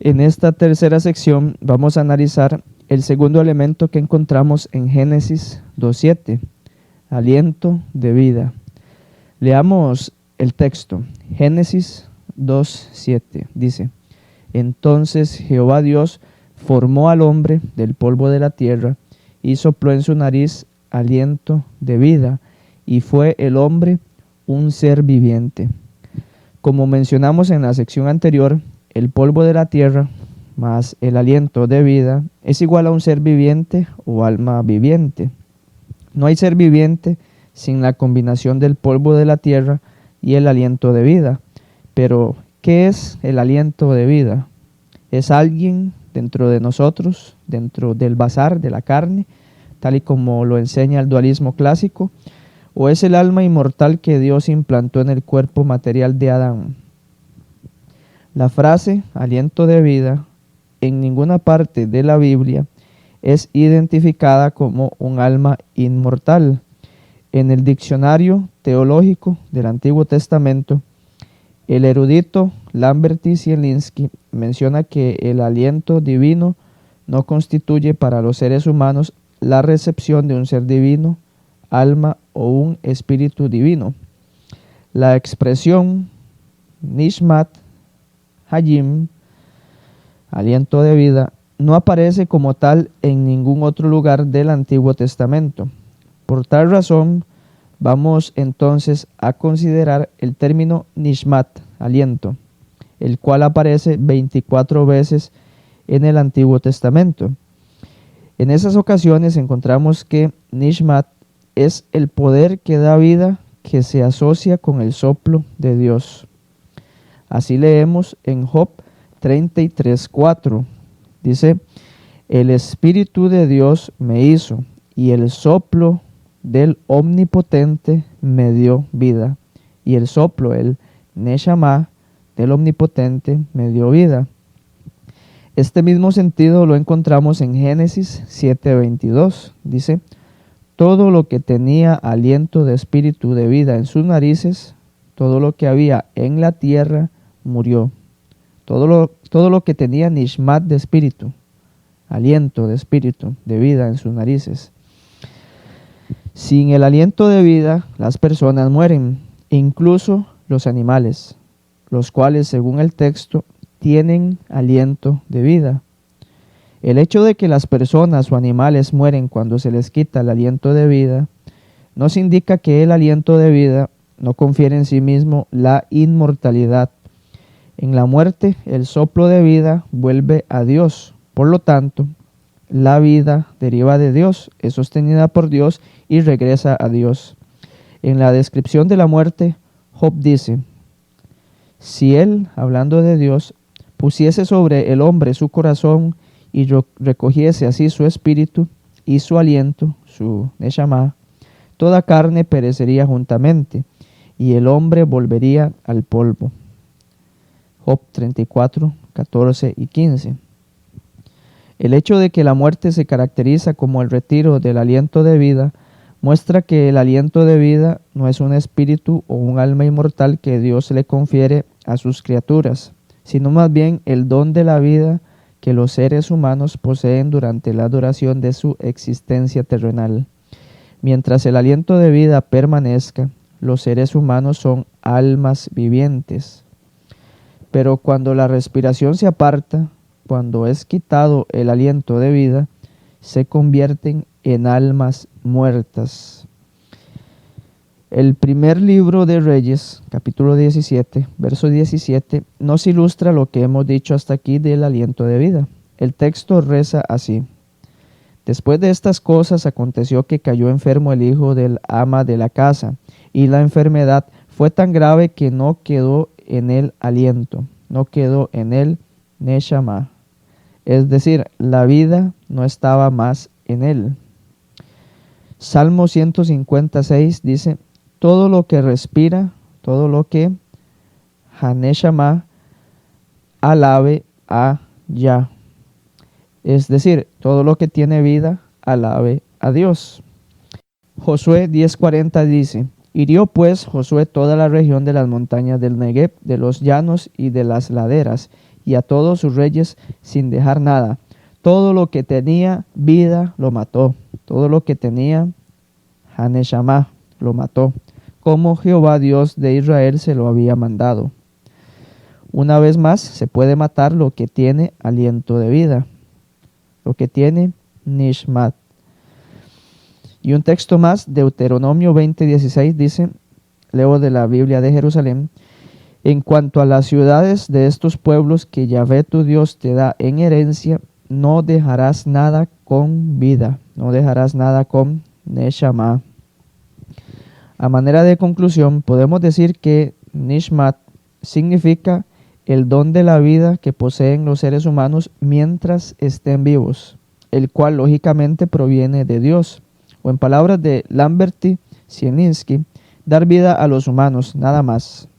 En esta tercera sección vamos a analizar el segundo elemento que encontramos en Génesis 2:7, aliento de vida. Leamos el texto. Génesis 2:7 dice: Entonces Jehová Dios formó al hombre del polvo de la tierra y sopló en su nariz aliento de vida, y fue el hombre un ser viviente. Como mencionamos en la sección anterior, el polvo de la tierra más el aliento de vida es igual a un ser viviente o alma viviente. No hay ser viviente sin la combinación del polvo de la tierra y el aliento de vida. Pero, ¿qué es el aliento de vida? Es alguien dentro de nosotros, dentro del bazar de la carne, tal y como lo enseña el dualismo clásico, o es el alma inmortal que Dios implantó en el cuerpo material de Adán. La frase aliento de vida en ninguna parte de la Biblia es identificada como un alma inmortal. En el diccionario teológico del Antiguo Testamento, el erudito Lamberty Zielinski menciona que el aliento divino no constituye para los seres humanos la recepción de un ser divino, alma o un espíritu divino. La expresión Nishmat Hayim, aliento de vida, no aparece como tal en ningún otro lugar del Antiguo Testamento. Por tal razón, vamos entonces a considerar el término Nishmat, aliento, el cual aparece 24 veces en el Antiguo Testamento. En esas ocasiones encontramos que Nishmat es el poder que da vida que se asocia con el soplo de Dios. Así leemos en Job 33:4. Dice: El Espíritu de Dios me hizo, y el soplo del Omnipotente me dio vida. Y el soplo, el Neshama del Omnipotente, me dio vida. Este mismo sentido lo encontramos en Génesis 7:22. Dice: Todo lo que tenía aliento de espíritu de vida en sus narices, todo lo que había en la tierra, murió. Todo lo que tenía Nishmat de espíritu, aliento de espíritu de vida en sus narices. Sin el aliento de vida, las personas mueren, incluso los animales, los cuales, según el texto, tienen aliento de vida. El hecho de que las personas o animales mueren cuando se les quita el aliento de vida, nos indica que el aliento de vida no confiere en sí mismo la inmortalidad. En la muerte, el soplo de vida vuelve a Dios. Por lo tanto, la vida deriva de Dios, es sostenida por Dios y regresa a Dios. En la descripción de la muerte, Job dice: Si él, hablando de Dios, pusiese sobre el hombre su corazón y recogiese así su espíritu y su aliento, su neshama, toda carne perecería juntamente, y el hombre volvería al polvo. Job 34, 14 y 15. El hecho de que la muerte se caracteriza como el retiro del aliento de vida muestra que el aliento de vida no es un espíritu o un alma inmortal que Dios le confiere a sus criaturas, sino más bien el don de la vida que los seres humanos poseen durante la duración de su existencia terrenal. Mientras el aliento de vida permanezca, los seres humanos son almas vivientes. Pero cuando la respiración se aparta, cuando es quitado el aliento de vida, se convierten en almas muertas. El primer libro de Reyes, capítulo 17, verso 17, nos ilustra lo que hemos dicho hasta aquí del aliento de vida. El texto reza así: Después de estas cosas aconteció que cayó enfermo el hijo del ama de la casa, y la enfermedad fue tan grave que no quedó en él aliento, no quedó en él neshama. Es decir, la vida no estaba más en él. Salmo 156 dice: Todo lo que respira, todo lo que haneshama, alabe a Yah. Es decir, todo lo que tiene vida, alabe a Dios. Josué 10:40 dice: Hirió pues Josué toda la región de las montañas del Negev, de los llanos y de las laderas, y a todos sus reyes sin dejar nada. Todo lo que tenía vida lo mató. Todo lo que tenía Haneshama lo mató, como Jehová Dios de Israel se lo había mandado. Una vez más, se puede matar lo que tiene aliento de vida, lo que tiene Nishmat. Y un texto más, Deuteronomio 20:16 dice, leo de la Biblia de Jerusalén: en cuanto a las ciudades de estos pueblos que Yahvé tu Dios te da en herencia, no dejarás nada con vida, no dejarás nada con Neshama. A manera de conclusión, podemos decir que Nishmat significa el don de la vida que poseen los seres humanos mientras estén vivos, el cual lógicamente proviene de Dios, o en palabras de Lamberty Sieninsky, dar vida a los humanos, nada más.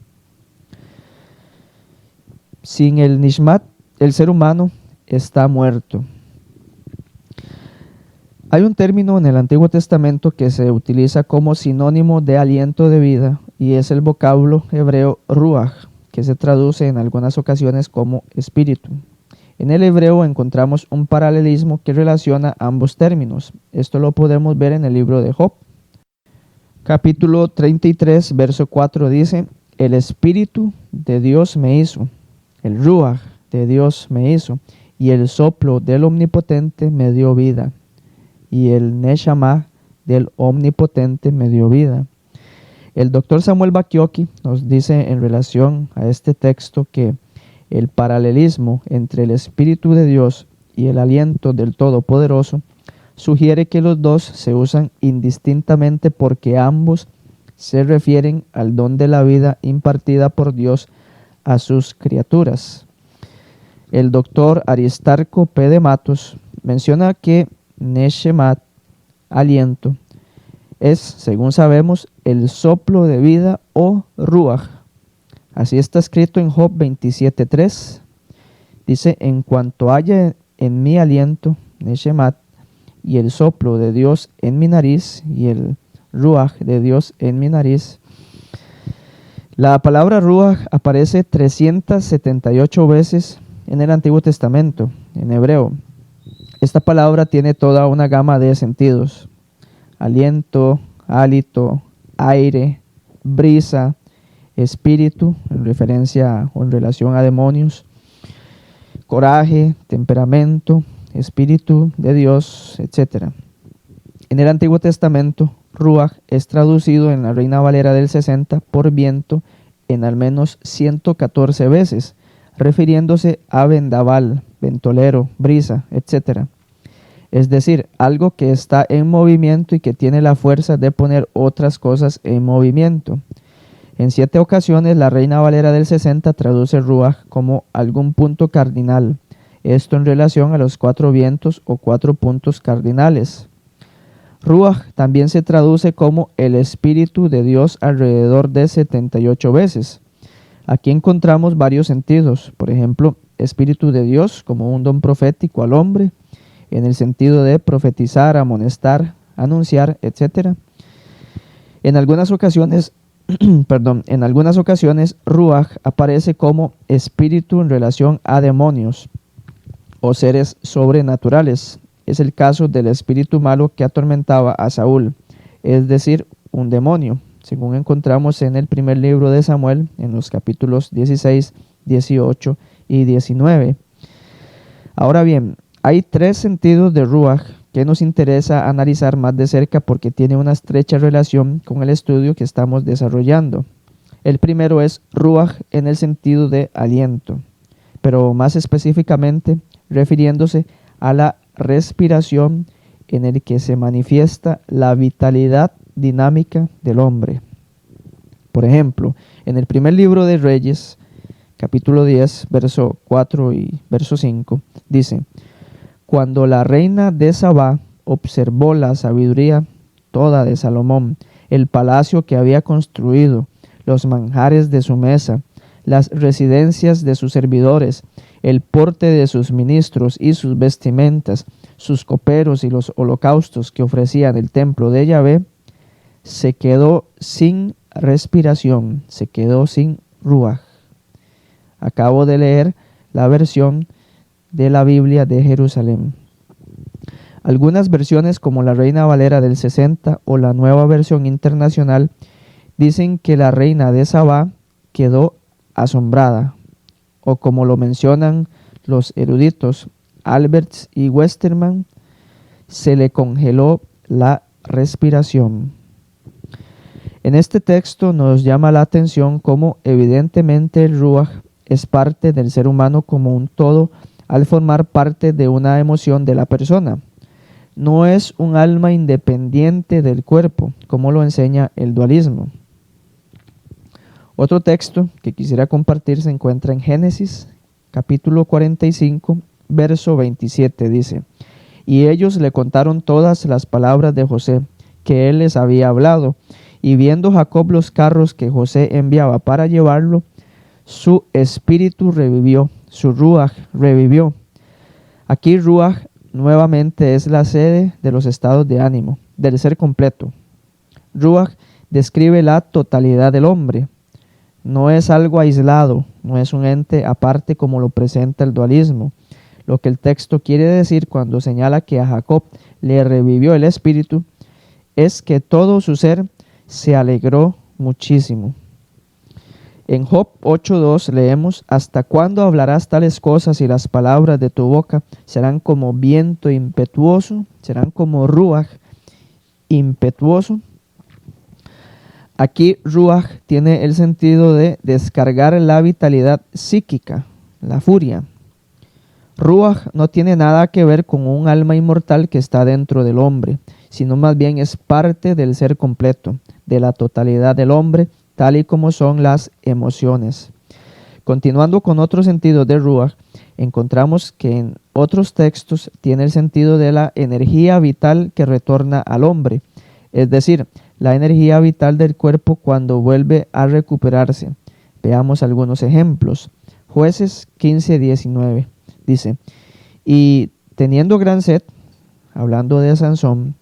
Sin el Nishmat, el ser humano está muerto. Hay un término en el Antiguo Testamento que se utiliza como sinónimo de aliento de vida y es el vocablo hebreo ruach, que se traduce en algunas ocasiones como espíritu. En el hebreo encontramos un paralelismo que relaciona ambos términos. Esto lo podemos ver en el libro de Job. Capítulo 33, verso 4 dice: el espíritu de Dios me hizo, el ruach de Dios me hizo, y el soplo del Omnipotente me dio vida, y el Neshama del Omnipotente me dio vida. El doctor Samuel Bakioki nos dice en relación a este texto que el paralelismo entre el Espíritu de Dios y el aliento del Todopoderoso sugiere que los dos se usan indistintamente porque ambos se refieren al don de la vida impartida por Dios a sus criaturas. El doctor Aristarco P. de Matos menciona que Neshemat, aliento, es, según sabemos, el soplo de vida o ruach. Así está escrito en Job 27:3. Dice: en cuanto haya en mi aliento, Neshemat, y el soplo de Dios en mi nariz, y el ruach de Dios en mi nariz. La palabra ruach aparece 378 veces en el Antiguo Testamento, en hebreo. Esta palabra tiene toda una gama de sentidos: aliento, hálito, aire, brisa, espíritu, en referencia o en relación a demonios, coraje, temperamento, espíritu de Dios, etc. En el Antiguo Testamento, ruach es traducido en la Reina Valera del 60 por viento en al menos 114 veces, refiriéndose a vendaval, ventolero, brisa, etc. Es decir, algo que está en movimiento y que tiene la fuerza de poner otras cosas en movimiento. En 7 ocasiones, la Reina Valera del 60 traduce ruach como algún punto cardinal, esto en relación a los 4 vientos o 4 puntos cardinales. Ruach también se traduce como el Espíritu de Dios alrededor de 78 veces. Aquí encontramos varios sentidos, por ejemplo, Espíritu de Dios como un don profético al hombre, en el sentido de profetizar, amonestar, anunciar, etc. En algunas ocasiones, ruach aparece como espíritu en relación a demonios o seres sobrenaturales. Es el caso del espíritu malo que atormentaba a Saúl, es decir, un demonio, según encontramos en el primer libro de Samuel, en los capítulos 16, 18 y 19. Ahora bien, hay 3 sentidos de ruach que nos interesa analizar más de cerca porque tiene una estrecha relación con el estudio que estamos desarrollando. El primero es ruach en el sentido de aliento, pero más específicamente refiriéndose a la respiración en el que se manifiesta la vitalidad dinámica del hombre. Por ejemplo, en el primer libro de Reyes, capítulo 10, verso 4 y verso 5, dice: cuando la reina de Sabá observó la sabiduría toda de Salomón, el palacio que había construido, los manjares de su mesa, las residencias de sus servidores, el porte de sus ministros y sus vestimentas, sus coperos y los holocaustos que ofrecían el templo de Yahvé, se quedó sin respiración, se quedó sin ruach. Acabo de leer la versión de la Biblia de Jerusalén. Algunas versiones, como la Reina Valera del 60 o la Nueva Versión Internacional, dicen que la reina de Sabá quedó asombrada, o como lo mencionan los eruditos Alberts y Westermann, se le congeló la respiración. En este texto nos llama la atención cómo evidentemente el Ruach es parte del ser humano como un todo al formar parte de una emoción de la persona. No es un alma independiente del cuerpo, como lo enseña el dualismo. Otro texto que quisiera compartir se encuentra en Génesis, capítulo 45, verso 27, dice: Y ellos le contaron todas las palabras de José, que él les había hablado, y viendo Jacob los carros que José enviaba para llevarlo, su espíritu revivió, su ruaj revivió. Aquí ruaj nuevamente es la sede de los estados de ánimo, del ser completo. Ruaj describe la totalidad del hombre. No es algo aislado, no es un ente aparte como lo presenta el dualismo. Lo que el texto quiere decir cuando señala que a Jacob le revivió el espíritu es que todo su ser se alegró muchísimo. En Job 8:2 leemos: ¿Hasta cuándo hablarás tales cosas y las palabras de tu boca serán como viento impetuoso, serán como ruaj impetuoso? Aquí ruaj tiene el sentido de descargar la vitalidad psíquica, la furia. Ruaj no tiene nada que ver con un alma inmortal que está dentro del hombre, sino más bien es parte del ser completo, de la totalidad del hombre, tal y como son las emociones. Continuando con otro sentido de ruaj, encontramos que en otros textos tiene el sentido de la energía vital que retorna al hombre, es decir, la energía vital del cuerpo cuando vuelve a recuperarse. Veamos algunos ejemplos. Jueces 15:19 dice: Y teniendo gran sed, hablando de Sansón,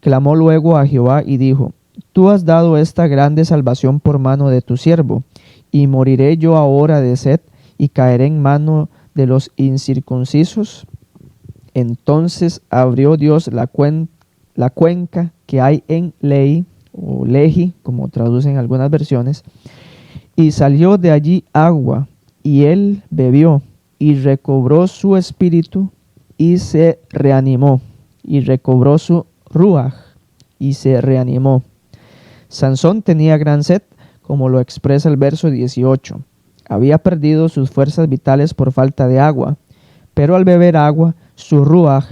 clamó luego a Jehová y dijo: Tú has dado esta grande salvación por mano de tu siervo, y moriré yo ahora de sed y caeré en mano de los incircuncisos. Entonces abrió Dios la cuenca que hay en Lei, o Lehi, como traducen algunas versiones, y salió de allí agua, y él bebió, y recobró su espíritu, y se reanimó, y recobró su ruaj, y se reanimó. Sansón tenía gran sed, como lo expresa el verso 18. Había perdido sus fuerzas vitales por falta de agua, pero al beber agua, su ruaj,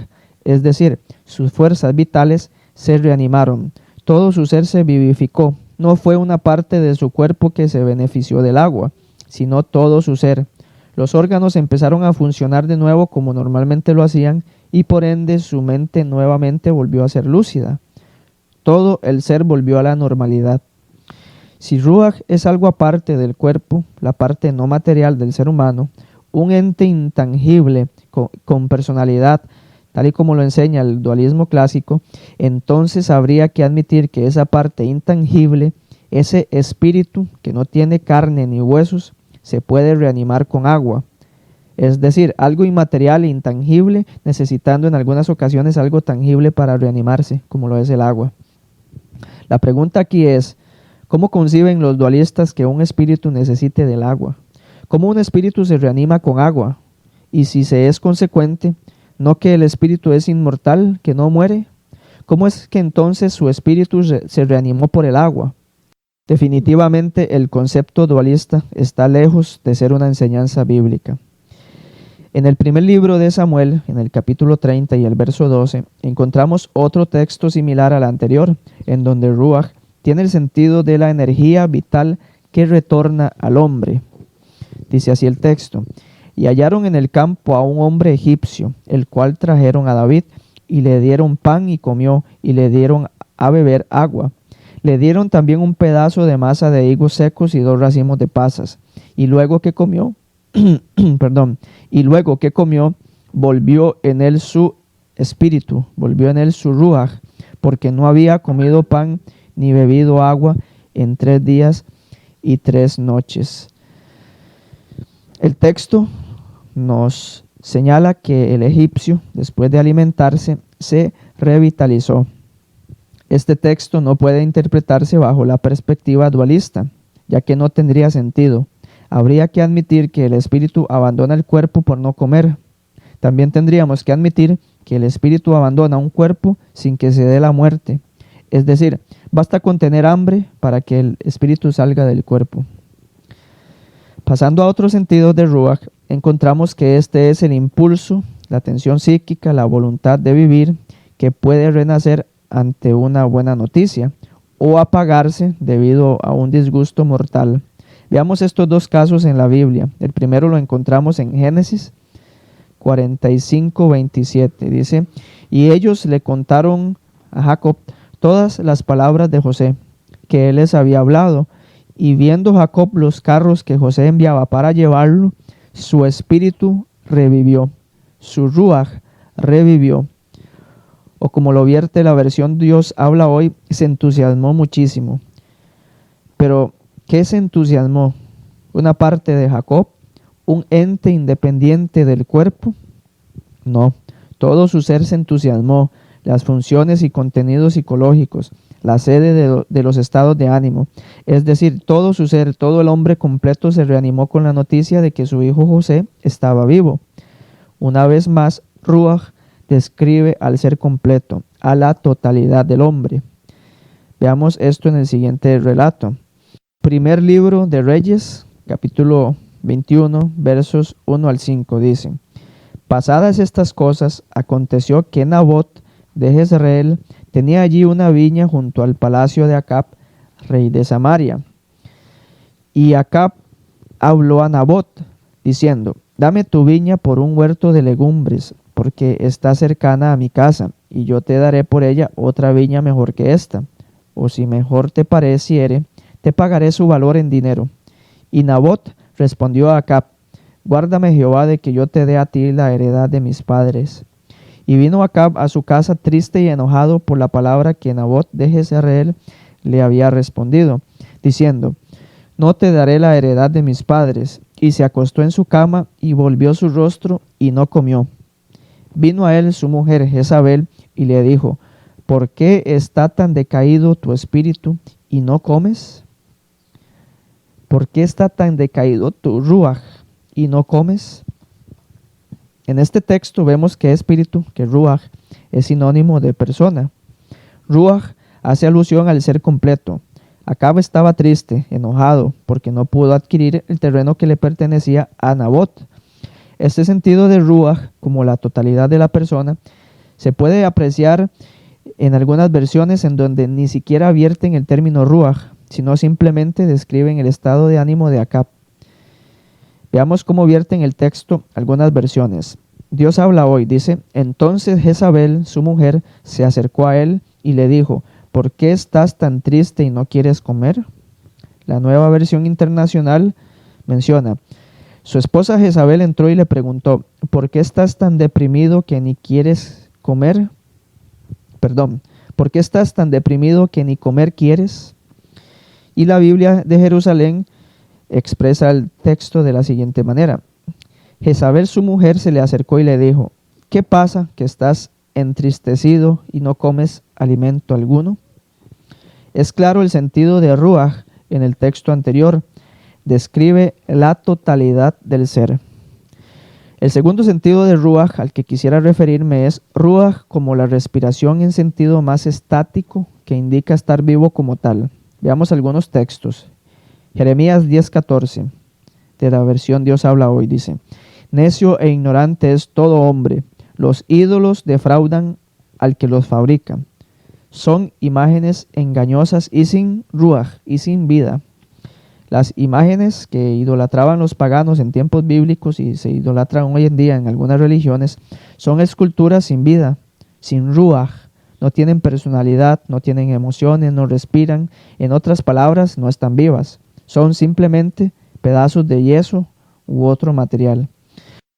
es decir, sus fuerzas vitales, se reanimaron. Todo su ser se vivificó. No fue una parte de su cuerpo que se benefició del agua, sino todo su ser. Los órganos empezaron a funcionar de nuevo como normalmente lo hacían, y por ende su mente nuevamente volvió a ser lúcida. Todo el ser volvió a la normalidad. Si ruaj es algo aparte del cuerpo, la parte no material del ser humano, un ente intangible con personalidad, tal y como lo enseña el dualismo clásico, entonces habría que admitir que esa parte intangible, ese espíritu que no tiene carne ni huesos, se puede reanimar con agua. Es decir, algo inmaterial e intangible, necesitando en algunas ocasiones algo tangible para reanimarse, como lo es el agua. La pregunta aquí es: ¿cómo conciben los dualistas que un espíritu necesite del agua? ¿Cómo un espíritu se reanima con agua? Y si se es consecuente, ¿no que el espíritu es inmortal, que no muere? ¿Cómo es que entonces su espíritu se reanimó por el agua? Definitivamente el concepto dualista está lejos de ser una enseñanza bíblica. En el primer libro de Samuel, en el capítulo 30 y el verso 12, encontramos otro texto similar al anterior, en donde ruaj tiene el sentido de la energía vital que retorna al hombre. Dice así el texto: Y hallaron en el campo a un hombre egipcio, el cual trajeron a David, y le dieron pan y comió, y le dieron a beber agua. Le dieron también un pedazo de masa de higos secos y 2 racimos de pasas. Y luego que comió, volvió en él su espíritu, volvió en él su ruaj, porque no había comido pan ni bebido agua en 3 días y 3 noches. El texto nos señala que el egipcio, después de alimentarse, se revitalizó. Este texto no puede interpretarse bajo la perspectiva dualista, ya que no tendría sentido. Habría que admitir que el espíritu abandona el cuerpo por no comer. También tendríamos que admitir que el espíritu abandona un cuerpo sin que se dé la muerte. Es decir, basta con tener hambre para que el espíritu salga del cuerpo. Pasando a otro sentido de Ruach, encontramos que este es el impulso, la tensión psíquica, la voluntad de vivir, que puede renacer ante una buena noticia o apagarse debido a un disgusto mortal. Veamos estos dos casos en la Biblia. El primero lo encontramos en Génesis 45:27. Dice, y ellos le contaron a Jacob todas las palabras de José, que él les había hablado. Y viendo Jacob los carros que José enviaba para llevarlo, su espíritu revivió, su ruaj revivió. O como lo vierte la versión Dios habla hoy, se entusiasmó muchísimo. Pero, ¿qué se entusiasmó? ¿Una parte de Jacob? ¿Un ente independiente del cuerpo? No, todo su ser se entusiasmó, las funciones y contenidos psicológicos, la sede de los estados de ánimo. Es decir, todo su ser, todo el hombre completo se reanimó con la noticia de que su hijo José estaba vivo. Una vez más, Ruach describe al ser completo, a la totalidad del hombre. Veamos esto en el siguiente relato. Primer libro de Reyes, capítulo 21, versos 1 al 5, dice: Pasadas estas cosas, aconteció que Nabot de Jezreel tenía allí una viña junto al palacio de Acab, rey de Samaria. Y Acab habló a Nabot, diciendo: Dame tu viña por un huerto de legumbres, porque está cercana a mi casa, y yo te daré por ella otra viña mejor que esta. O si mejor te pareciere, te pagaré su valor en dinero. Y Nabot respondió a Acab: Guárdame Jehová de que yo te dé a ti la heredad de mis padres. Y vino Acab a su casa triste y enojado por la palabra que Nabot de Jezreel le había respondido, diciendo: No te daré la heredad de mis padres. Y se acostó en su cama y volvió su rostro y no comió. Vino a él su mujer Jezabel y le dijo: ¿Por qué está tan decaído tu espíritu y no comes? ¿Por qué está tan decaído tu ruaj y no comes? En este texto vemos que espíritu, que ruaj, es sinónimo de persona. Ruaj hace alusión al ser completo. Acab estaba triste, enojado, porque no pudo adquirir el terreno que le pertenecía a Nabot. Este sentido de ruaj, como la totalidad de la persona, se puede apreciar en algunas versiones en donde ni siquiera vierten el término ruaj, sino simplemente describen el estado de ánimo de Acab. Veamos cómo vierten el texto algunas versiones. Dios habla hoy, dice: Entonces Jezabel, su mujer, se acercó a él y le dijo: ¿Por qué estás tan triste y no quieres comer? La Nueva Versión Internacional menciona: Su esposa Jezabel entró y le preguntó: ¿Por qué estás tan deprimido que ni quieres comer? ¿Por qué estás tan deprimido que ni comer quieres? Y la Biblia de Jerusalén expresa el texto de la siguiente manera: Jezabel, su mujer, se le acercó y le dijo: ¿Qué pasa que estás entristecido y no comes alimento alguno? Es claro el sentido de ruaj en el texto anterior. Describe la totalidad del ser. El segundo sentido de ruaj al que quisiera referirme es ruaj como la respiración en sentido más estático que indica estar vivo como tal. Veamos algunos textos. Jeremías 10:14, de la versión Dios habla hoy, dice: Necio e ignorante es todo hombre, los ídolos defraudan al que los fabrica. Son imágenes engañosas y sin ruaj, y sin vida. Las imágenes que idolatraban los paganos en tiempos bíblicos y se idolatran hoy en día en algunas religiones son esculturas sin vida, sin ruaj. No tienen personalidad, no tienen emociones, no respiran. En otras palabras, no están vivas. Son simplemente pedazos de yeso u otro material.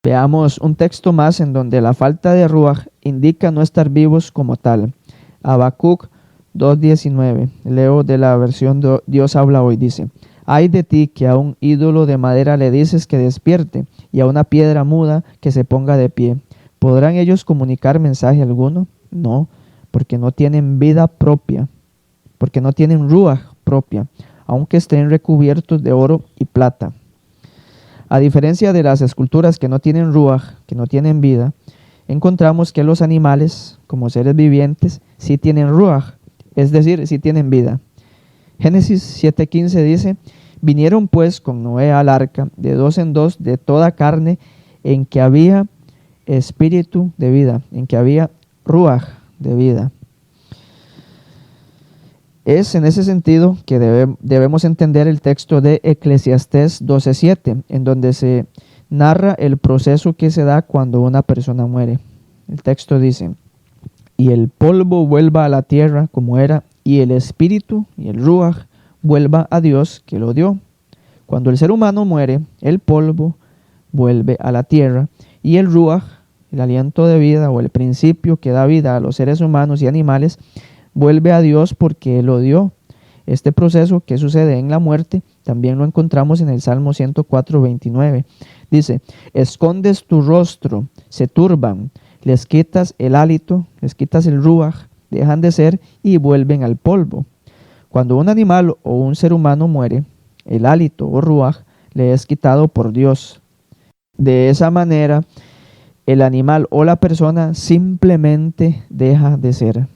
Veamos un texto más en donde la falta de ruaj indica no estar vivos como tal. Habacuc 2:19, leo de la versión Dios habla hoy, dice: Ay de ti que a un ídolo de madera le dices que despierte, y a una piedra muda que se ponga de pie. ¿Podrán ellos comunicar mensaje alguno? No, porque no tienen vida propia, porque no tienen ruaj propia, aunque estén recubiertos de oro y plata. A diferencia de las esculturas que no tienen ruaj, que no tienen vida, encontramos que los animales, como seres vivientes, sí tienen ruaj, es decir, sí tienen vida. Génesis 7:15 dice: vinieron pues con Noé al arca de dos en dos de toda carne en que había espíritu de vida, en que había ruaj de vida. Es en ese sentido que debemos entender el texto de Eclesiastés 12:7, en donde se narra el proceso que se da cuando una persona muere. El texto dice: y el polvo vuelva a la tierra como era, y el espíritu y el ruaj vuelva a Dios que lo dio. Cuando el ser humano muere, el polvo vuelve a la tierra, y el ruaj, el aliento de vida o el principio que da vida a los seres humanos y animales, vuelve a Dios porque Él lo dio. Este proceso que sucede en la muerte también lo encontramos en el Salmo 104:29. Dice: escondes tu rostro, se turban, les quitas el hálito, les quitas el ruaj, dejan de ser y vuelven al polvo. Cuando un animal o un ser humano muere, el hálito o ruaj le es quitado por Dios. De esa manera, el animal o la persona simplemente deja de ser.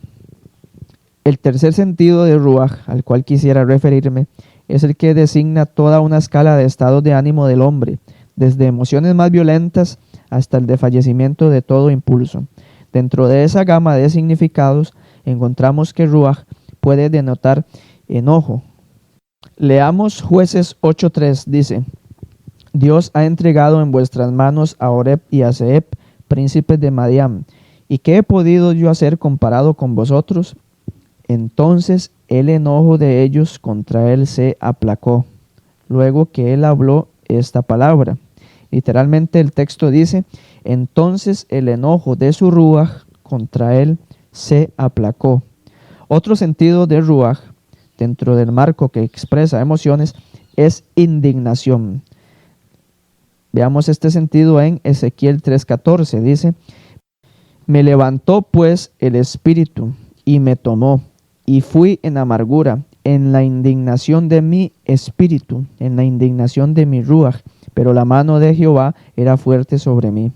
El tercer sentido de ruaj al cual quisiera referirme es el que designa toda una escala de estados de ánimo del hombre, desde emociones más violentas hasta el desfallecimiento de todo impulso. Dentro de esa gama de significados encontramos que ruaj puede denotar enojo. Leamos Jueces 8:3, dice: Dios ha entregado en vuestras manos a Oreb y a Zeeb, príncipes de Madián. ¿Y qué he podido yo hacer comparado con vosotros? Entonces el enojo de ellos contra él se aplacó, luego que él habló esta palabra. Literalmente el texto dice: entonces el enojo de su ruaj contra él se aplacó. Otro sentido de ruaj, dentro del marco que expresa emociones, es indignación. Veamos este sentido en Ezequiel 3:14. Dice: me levantó pues el espíritu y me tomó, y fui en amargura, en la indignación de mi espíritu, en la indignación de mi ruaj, pero la mano de Jehová era fuerte sobre mí.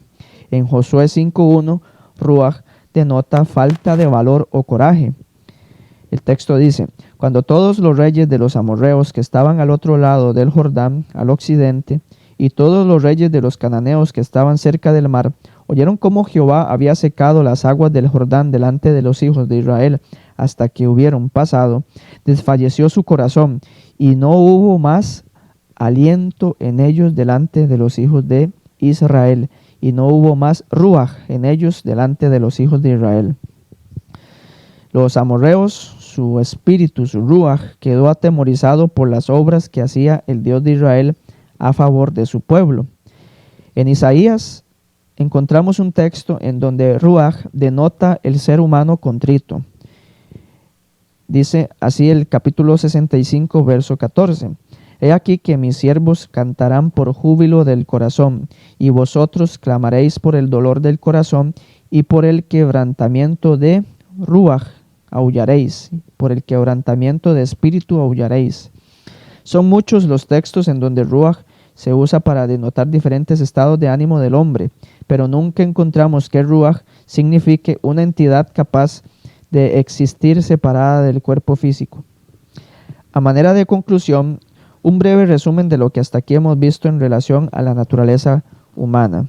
En Josué 5:1, ruaj denota falta de valor o coraje. El texto dice: cuando todos los reyes de los amorreos que estaban al otro lado del Jordán, al occidente, y todos los reyes de los cananeos que estaban cerca del mar, oyeron cómo Jehová había secado las aguas del Jordán delante de los hijos de Israel, hasta que hubieron pasado, desfalleció su corazón, y no hubo más aliento en ellos delante de los hijos de Israel, y no hubo más ruaj en ellos delante de los hijos de Israel. Los amorreos, su espíritu, su ruaj, quedó atemorizado por las obras que hacía el Dios de Israel a favor de su pueblo. En Isaías encontramos un texto en donde ruaj denota el ser humano contrito. Dice así el capítulo 65, verso 14. He aquí que mis siervos cantarán por júbilo del corazón, y vosotros clamaréis por el dolor del corazón, y por el quebrantamiento de ruaj aullaréis, por el quebrantamiento de espíritu aullaréis. Son muchos los textos en donde ruaj se usa para denotar diferentes estados de ánimo del hombre, pero nunca encontramos que ruaj signifique una entidad capaz de existir separada del cuerpo físico. A manera de conclusión, un breve resumen de lo que hasta aquí hemos visto en relación a la naturaleza humana.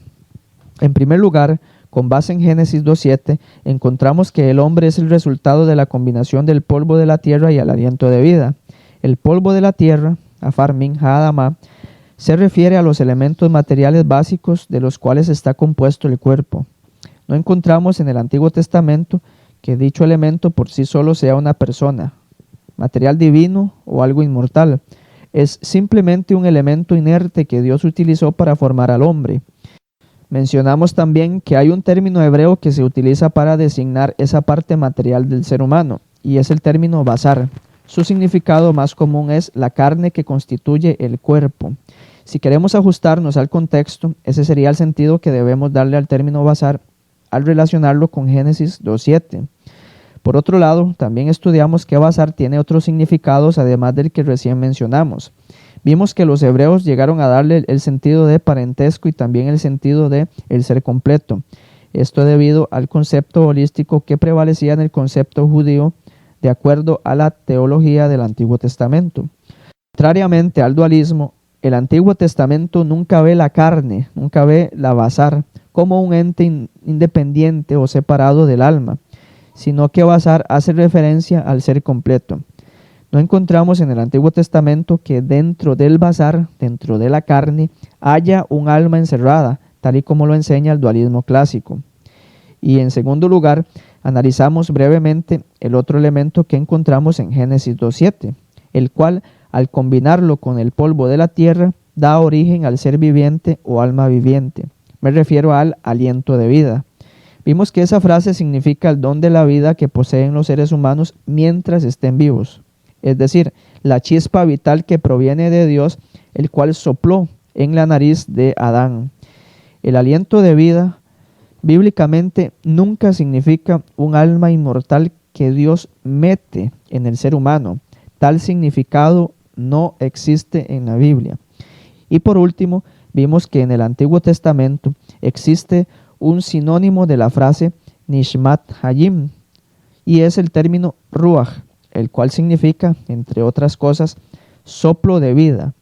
En primer lugar, con base en Génesis 2:7, encontramos que el hombre es el resultado de la combinación del polvo de la tierra y el aliento de vida. El polvo de la tierra, afar min ha'adamah, se refiere a los elementos materiales básicos de los cuales está compuesto el cuerpo. No encontramos en el Antiguo Testamento que dicho elemento por sí solo sea una persona, material divino o algo inmortal. Es simplemente un elemento inerte que Dios utilizó para formar al hombre. Mencionamos también que hay un término hebreo que se utiliza para designar esa parte material del ser humano, y es el término basar. Su significado más común es la carne que constituye el cuerpo. Si queremos ajustarnos al contexto, ese sería el sentido que debemos darle al término basar al relacionarlo con Génesis 2:7. Por otro lado, también estudiamos que basar tiene otros significados además del que recién mencionamos. Vimos que los hebreos llegaron a darle el sentido de parentesco y también el sentido de el ser completo. Esto debido al concepto holístico que prevalecía en el concepto judío de acuerdo a la teología del Antiguo Testamento. Contrariamente al dualismo, el Antiguo Testamento nunca ve la carne, nunca ve la basar como un ente independiente o separado del alma, sino que basar hace referencia al ser completo. No encontramos en el Antiguo Testamento que dentro del basar, dentro de la carne, haya un alma encerrada, tal y como lo enseña el dualismo clásico. Y en segundo lugar, analizamos brevemente el otro elemento que encontramos en Génesis 2:7, el cual, al combinarlo con el polvo de la tierra, da origen al ser viviente o alma viviente. Me refiero al aliento de vida. Vimos que esa frase significa el don de la vida que poseen los seres humanos mientras estén vivos. Es decir, la chispa vital que proviene de Dios, el cual sopló en la nariz de Adán. El aliento de vida, bíblicamente, nunca significa un alma inmortal que Dios mete en el ser humano. Tal significado no existe en la Biblia. Y por último, vimos que en el Antiguo Testamento existe un sinónimo de la frase Nishmat Hayim, y es el término Ruach, el cual significa, entre otras cosas, soplo de vida.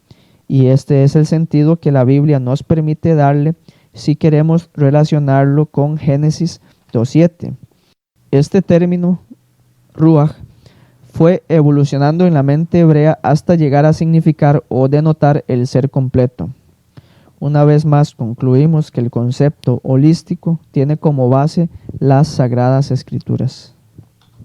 Y este es el sentido que la Biblia nos permite darle si queremos relacionarlo con Génesis 2:7. Este término, Ruach, fue evolucionando en la mente hebrea hasta llegar a significar o denotar el ser completo. Una vez más concluimos que el concepto holístico tiene como base las Sagradas Escrituras.